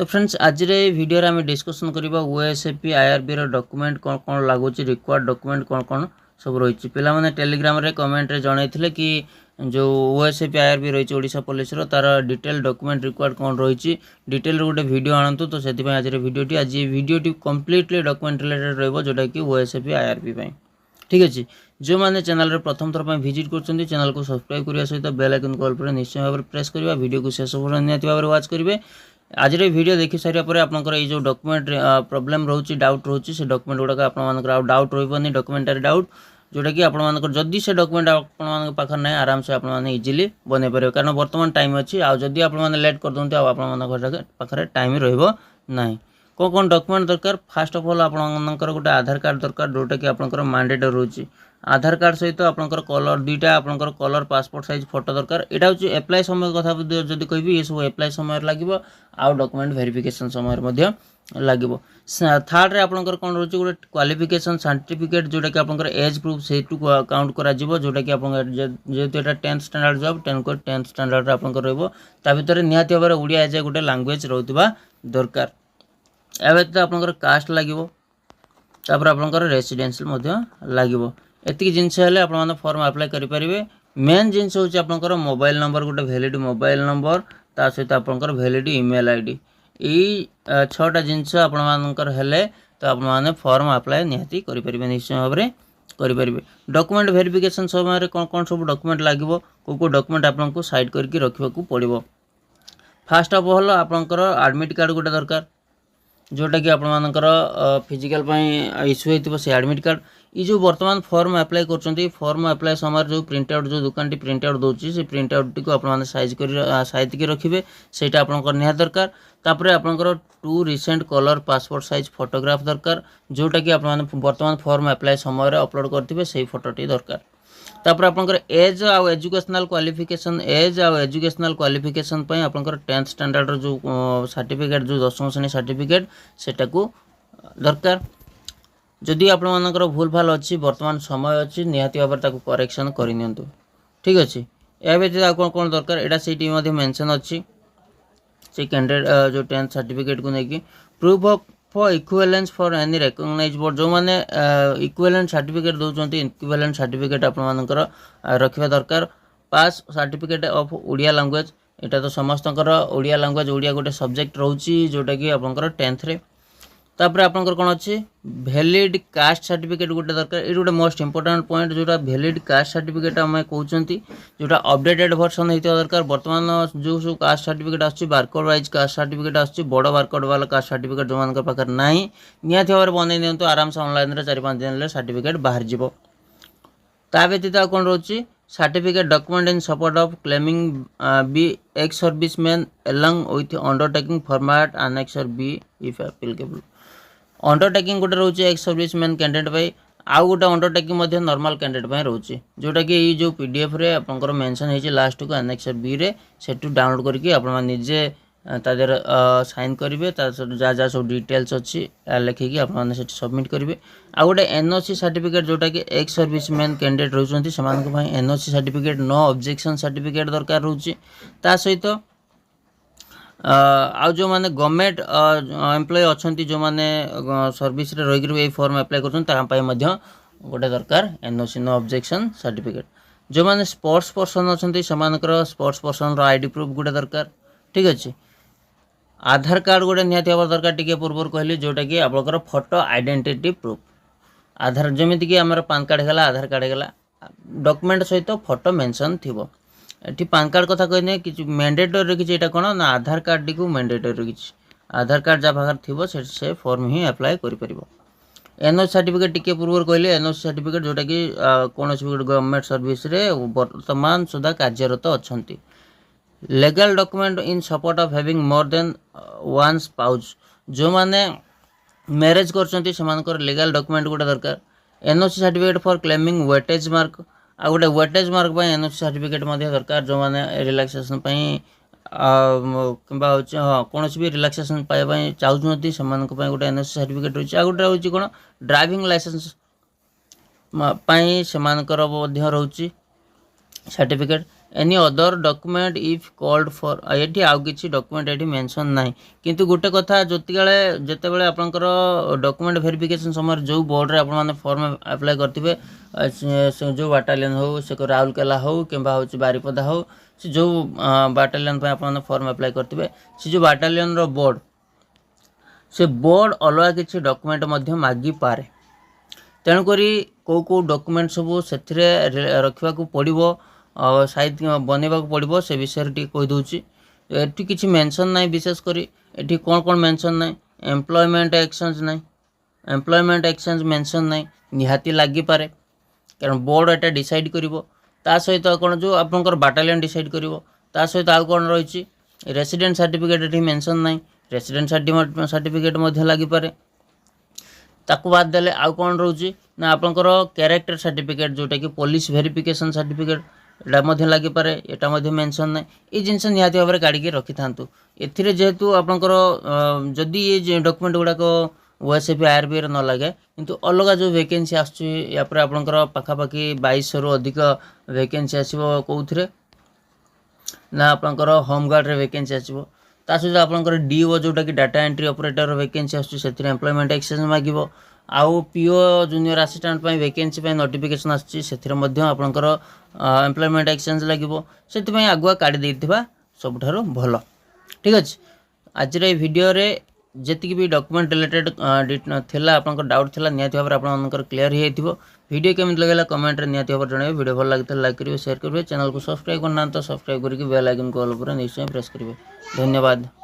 तो फ्रेंड्स आज वीडियो आम डिस्कसन करवा ओएसएपी आईआरबी डॉक्यूमेंट कौन कौन लगुच रिक्वायर्ड डॉक्यूमेंट कौन कौन सब रही है टेलीग्राम रे कमेंट रे जनइथिले कि जो ओएसएपी आईआरबी रही ओडिशा पुलिस तार डिटेल डॉक्यूमेंट रिक्वायर्ड कौन रही डिटेल गोटे वीडियो आणतु तो से आज वीडियोटी कंप्लीटली डॉक्यूमेंट रिलेटेड रही जोटा कि ओएसएपी आईआरबी ठीक अच्छे जो मैंने चैनल प्रथम थर विजिट कर चैनल को सब्सक्राइब करने सहित बेल आइकन कॉल पर निश्चय भाव में प्रेस करवा वीडियो को शेष निहत भाव में वाच करेंगे आज वीडियो देखि सारा पर आपंकर ये जो डॉक्यूमेंट प्रॉब्लम रोचे डाउट रोचे से डॉक्यूमेंट गुड़ाक आप डाउट रही डॉक्यूमेंटारी डाउट जोटा कि आपर जदि से डॉक्यूमेंट आपखे ना आराम से आपने इजिली बन पारे कारण बर्तमान टाइम अच्छी आदि आपने लेट कर दूँ आपरे टाइम रहा कौन कौन डॉक्यूमेंट दरकार फास्ट ऑफ ऑल आपंकर गोटे आधार कार्ड दरकार जोटा कि आपंकर मैंडेटरी रोचे आधार कार्ड सहित आपंकर कलर दुईटा आपंकर कलर पासपोर्ट साइज फोटो दरकार यहाँ हूँ एप्लाय समय कथा जब कहि ये सब एप्लाय समय लगे आउ डॉक्यूमेंट वेरिफिकेशन समय लगे थर्ड रे आपंकर कौन रोचे गोटे क्वालिफिकेशन सर्टिफिकेट जोटा कि आपंकर एज प्रूफ से काउंट करा जोटा कि जेहेतु यहाँ 10th standard job 10th standard आपंकर रो भितर निहाती भाव में ओडिया एज गोटे लैंग्वेज रोकवा दरकार या व्यतीत आपंकर कास्ट लगे तापर आपंकर रेसिडेंशियल लगे एतिक जिनस आपने फॉर्म अप्लाई करेंगे मेन जिनस हूँ आपंकर मोबाइल नंबर गोटे वैलिड मोबाइल नंबर ता सहित आपंकर वैलिड ईमेल आईडी यही 6टा जिनस आपंकर हेले तो आपने फॉर्म अप्लाई निहाती करेंगे निश्चय भाव में करेंगे डॉक्यूमेंट वेरिफिकेशन समय कौन कौन सब डॉक्यूमेंट लगे कौ डॉक्यूमेंट आपको साइड करके रखा पड़ो फास्ट ऑफ ऑल आपंकर एडमिट कार्ड गोटे दरकार जोटा कि आपर फिजिकल इश्यू होती से एडमिट कार्ड ये जो बर्तमान फॉर्म अप्लाई कर फॉर्म अप्लाई समय जो प्रिंट आउट जो दुकान प्रिंट आउट दूसरी से प्रिंट आउट टी आपने साइज कर रखिए से आपंकर निहात दरकार तापर आपंकर 2 recent colour passport size photograph दरकार जोटा कि आपने बर्तमान फॉर्म अप्लाई समय अपलोड करेंगे से फोटोटी दरकार तापर आपंकर एज आउ एजुकेशनल क्वालिफिकेशन एज आउ एजुकेशनल क्वालिफिकेशन पे आपंकर 10th स्टैंडर्ड जो सर्टिफिकेट जो 10वीं श्रेणी सर्टिफिकेट सेटा को दरकार जदि आपंकर भूल भाल अच्छी बर्तमान समय अच्छी निहाती भाव में करेक्शन करनी ठीक अच्छे या व्यतीत आ कौन दरकार यहाँ से मेंशन अच्छी से कैंडिडेट जो 10th सर्टिफिकेट को लेकिन proof of for equivalence for any recognised board जो मैंने इक्विवेलेंट सर्टिफिकेट दौरान इक्विवेलेंट सर्टिफिकेट आपंकर रखा दरकार pass certificate of Odia language यहाँ तो समस्तकर ओडिया लैंग्वेज ओडिया गोटे सब्जेक्ट रोची जोटा कि आपंकर 10th रे तापर आपंकर कौन अच्छे वैलिड कास्ट सर्टिफिकेट गोटे दरकार ये गोटे मोस्ट इंपोर्टेंट पॉइंट जोटा वैलिड कास्ट सर्टिफिकेट आम कहते जोटा अपडेटेड वर्सन होता दरकार बर्तमान जो सब कास्ट सर्टिफिकेट आस बारकोड वाइज कास्ट सर्टिफिकेट आस बड़ बारकोड वाला कास्ट सर्टिफिकेट जो मान पाखे ना निहाती भाव में बनई दिंतु आराम से ऑनलाइन 4-5 दिन सर्टिफिकेट बाहर जीव ता व्यतीत आ कौन रोचे certificate document in support of claiming B ex serviceman along with undertaking format annexure B if applicable undertaking गोटे रोचे एक्स सर्विस मैन कैंडिडेट आउ गोटे अंडरटेकिंग नॉर्मल कैंडिडेट रोचे जोटा कि ये जो पीडीएफ रे आपंकर मेंशन है लास्ट को एनेक्सर बी रे सेटू डाउनलोड करके आप निजे तादेर साइन करेंगे जहाँ जहाँ सब डिटेल्स अच्छी लिखिकी आपने सबमिट करेंगे आ गोटे एनओसी सर्टिफिकेट जोटा कि एक्स सर्विस मैन कैंडिडेट रोचे से NOC certificate no objection certificate दरकार रोचे ता सहित आउ जो मैंने गवर्नमेंट एम्प्लॉय अच्छा जो मैंने सर्विस रे रही फॉर्म अप्लाई कर गोटे दरकार एनओसी नो ऑब्जेक्शन सर्टिफिकेट जो मैंने स्पोर्ट्स पर्सन अच्छा स्पोर्ट्स पर्सन आईडी प्रूफ गोटे दरकार ठीक अच्छे आधार कार्ड गोटे निहाती भाव दरकार टी पूर्व कहली जोटा कि आपंकर फोटो आइडेंटिटी प्रूफ आधार जमीक आम पान कार्ड है आधार कार्ड है डॉक्यूमेंट सहित फोटो मेंशन थी ये पान कार्ड कथा कहने कि मैंडेटरी रखी कौन ना आधार कार्ड टी मैंडेटरी रखी आधार कार्ड जहाँ पाखे थी से फॉर्म ही अप्लाई कर एनओसी सर्टिफिकेट टी पूर्व कहली एनओसी सर्टिफिकेट जोटा कि कौन गवर्नमेंट सर्विस रे वर्तमान सुधा कार्यरत अच्छा legal document in support of having more than one spouse जो मैंने मैरेज कर लीगल डॉक्यूमेंट गोटे दरकार NOC certificate for claiming weightage mark आ गोटे वेटेज मार्क एनओसी सर्टिफिकेट दरकार जो मैंने रिलैक्सेशन किंबा हाँ कौन भी रिलैक्सेशन पाइबा चाहूँगी से गोटे एनओसी सर्टिफिकेट रही आ गोटे रोचे कौन ड्राइविंग लाइसेंस से रोचे certificate any other document if called for ये आउ किसी डॉक्यूमेंट ये मेंशन नहीं किंतु गोटे कथा जितेबाला आपंकर डॉक्यूमेंट वेरिफिकेशन समय जो बोर्ड रे आपने फॉर्म अप्लाई करते जो बाटालियन हो से राउरकेला हो कि बारिपदा हो से जो बाटालियन आपने फॉर्म अप्लाई करते से जो बाटालियन रो बोर्ड से बोर्ड अलग किसी डॉक्यूमेंट मागी पारे तेणुक कौ डॉक्यूमेंट सब से रखा पड़ो साइज बनवा पड़ो से विषय टी कहीदे ये किसी मेंशन ना विशेषकर ये कौन कौन मेंशन ना एम्प्लॉयमेंट एक्सचेंज ना एम्प्लॉयमेंट एक्सचेंज मेंशन ना निहाती लगी पारे कारण बोर्ड एटा डिसाइड करिवो ता सहित कौन जो आपंकर बाटालियन डिसाइड करिवो ता सहित आउ कौन रही रेसिडेंट सर्टिफिकेट ये मेंशन ना रेसिडेंट सर्टिफिकेट लगी पारे ताकू बाद देले आउ कौन रोचे ना आपंकर कैरेक्टर सर्टिफिकेट जोटा कि पुलिस वेरिफिकेशन सर्टिफिकेट एटा लगी पारे एटा मेंशन ना ये जिनस निहाती भाव में काढ़ी रखी था एथिरे जेहेतु आपंकर जदि ये डॉक्यूमेंट गुड़ाक ओएसएपी आईआरबी न लगे किंतु अलग जो वैकेंसी आसपर आपंकर पाखापाखि 2200 रु अधिक वैकेंसी आसो कौन ना आपंकर होमगार्ड रे वैकेंसी आसो ता सहित आपंकर डीओ जोटा कि डाटा एंट्री ऑपरेटर वैकेंसी आसो एम्प्लॉयमेंट एक्सचेंज मागिबो आउ पीओ जूनियर असिस्टेंट वैकेंसी नोटिफिकेशन आसपर एम्प्लॉयमेंट एक्सचेंज लगे से आगुआ काढ़ी देथिबा सबुठारो भल ठीक अच्छे आज वीडियो रे जी भी डॉक्यूमेंट रिलेटेड थिला आपनकर डाउट थिला निहाती भाव आपनकर क्लियर हो वीडियो केमित लगेला कमेंट रे निहाती भाव जणाइबे वीडियो भल लगे लाइक करेंगे शेयर करेंगे चैनल को सब्सक्राइब करना तो सब्सक्राइब करके बेल आइकन को ऑल पर निश्चय प्रेस करेंगे धन्यवाद।